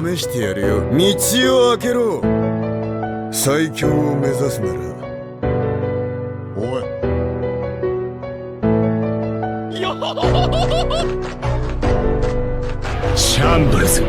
試してやるよ。道を開けろ。最強を目指すなら。おい。シャンブルズ。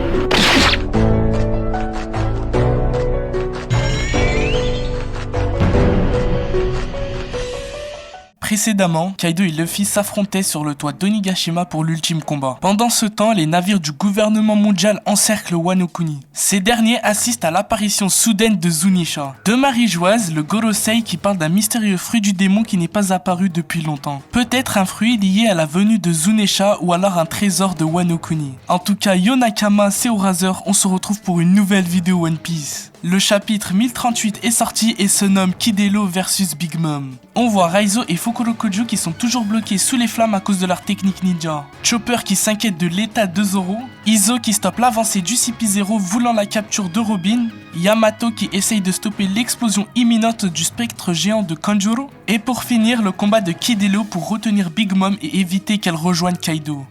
Précédemment, Kaido et Luffy s'affrontaient sur le toit d'Onigashima pour l'ultime combat. Pendant ce temps, les navires du gouvernement mondial encerclent Wano Kuni. Ces derniers assistent à l'apparition soudaine de Zunisha. Deux marie-joueuses, le Gorosei qui parle d'un mystérieux fruit du démon qui n'est pas apparu depuis longtemps. Peut-être un fruit lié à la venue de Zunisha ou alors un trésor de Wano Kuni. En tout cas, Yonakama, Seorazer, on se retrouve pour une nouvelle vidéo One Piece. Le chapitre 1038 est sorti et se nomme Kidelo vs Big Mom. On voit Raizo et Fukurokoju qui sont toujours bloqués sous les flammes à cause de leur technique ninja. Chopper qui s'inquiète de l'état de Zoro. Izo qui stoppe l'avancée du CP0 voulant la capture de Robin. Yamato qui essaye de stopper l'explosion imminente du spectre géant de Kanjuro. Et pour finir, le combat de Kidelo pour retenir Big Mom et éviter qu'elle rejoigne Kaido.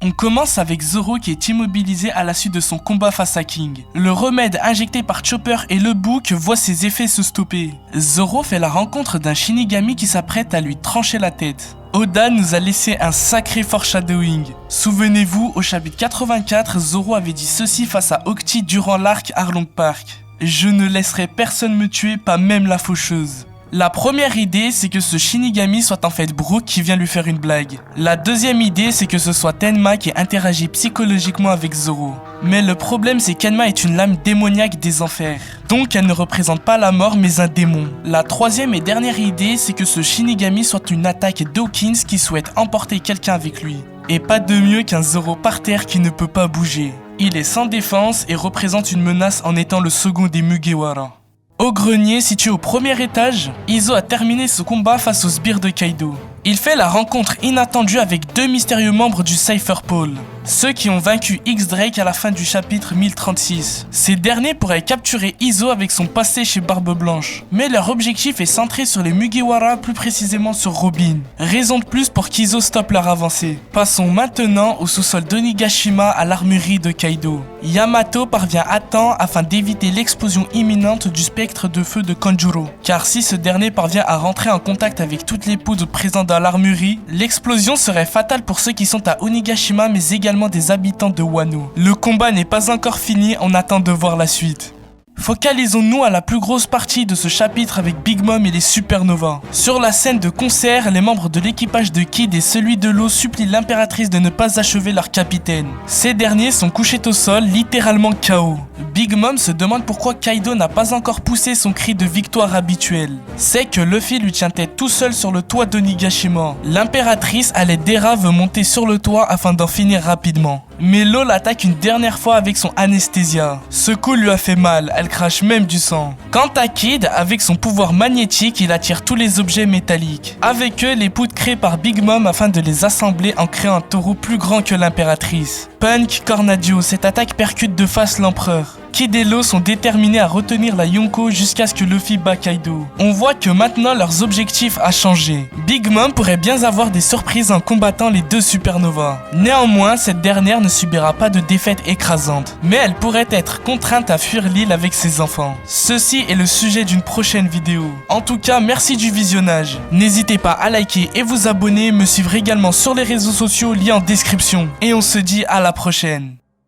On commence avec Zoro qui est immobilisé à la suite de son combat face à King. Le remède injecté par Chopper et le bouc voit ses effets se stopper. Zoro fait la rencontre d'un Shinigami qui s'apprête à lui trancher la tête. Oda nous a laissé un sacré foreshadowing. Souvenez-vous, au chapitre 84, Zoro avait dit ceci face à Octi durant l'arc Arlong Park. Je ne laisserai personne me tuer, pas même la faucheuse. La première idée, c'est que ce Shinigami soit en fait Brook qui vient lui faire une blague. La deuxième idée, c'est que ce soit Tenma qui interagit psychologiquement avec Zoro. Mais le problème, c'est qu'Enma est une lame démoniaque des enfers. Donc elle ne représente pas la mort mais un démon. La troisième et dernière idée, c'est que ce Shinigami soit une attaque d'Hawkins qui souhaite emporter quelqu'un avec lui. Et pas de mieux qu'un Zoro par terre qui ne peut pas bouger. Il est sans défense et représente une menace en étant le second des Mugiwara. Au grenier, situé au premier étage, Izo a terminé ce combat face aux sbires de Kaido. Il fait la rencontre inattendue avec deux mystérieux membres du Cypher Pole, ceux qui ont vaincu X-Drake à la fin du chapitre 1036. Ces derniers pourraient capturer Izo avec son passé chez Barbe Blanche, mais leur objectif est centré sur les Mugiwara, plus précisément sur Robin. Raison de plus pour qu'Izo stoppe leur avancée. Passons maintenant au sous-sol d'Onigashima à l'armurerie de Kaido. Yamato parvient à temps afin d'éviter l'explosion imminente du spectre de feu de Kanjuro, car si ce dernier parvient à rentrer en contact avec toutes les poudres présentes dans l'armurerie, l'explosion serait fatale pour ceux qui sont à Onigashima mais également des habitants de Wano. Le combat n'est pas encore fini, on attend de voir la suite. Focalisons-nous à la plus grosse partie de ce chapitre avec Big Mom et les supernovas. Sur la scène de concert, les membres de l'équipage de Kid et celui de l'eau supplient l'impératrice de ne pas achever leur capitaine. Ces derniers sont couchés au sol, littéralement KO. Big Mom se demande pourquoi Kaido n'a pas encore poussé son cri de victoire habituel. C'est que Luffy lui tient tête tout seul sur le toit d'Onigashima. L'impératrice, à l'aide d'Era, veut monter sur le toit afin d'en finir rapidement. Mais l'eau l'attaque une dernière fois avec son anesthésia. Ce coup lui a fait mal, elle crache même du sang. Quant à Kid, avec son pouvoir magnétique, il attire tous les objets métalliques. Avec eux, les poudres créées par Big Mom afin de les assembler en créant un taureau plus grand que l'impératrice. Punk, Cornadio, cette attaque percute de face l'empereur. Kid et Law sont déterminés à retenir la Yonko jusqu'à ce que Luffy bat Kaido. On voit que maintenant leurs objectifs a changé. Big Mom pourrait bien avoir des surprises en combattant les deux supernovas. Néanmoins, cette dernière ne subira pas de défaite écrasante, mais elle pourrait être contrainte à fuir l'île avec ses enfants. Ceci est le sujet d'une prochaine vidéo. En tout cas, merci du visionnage. N'hésitez pas à liker et vous abonner, me suivre également sur les réseaux sociaux, lien en description. Et on se dit à la prochaine.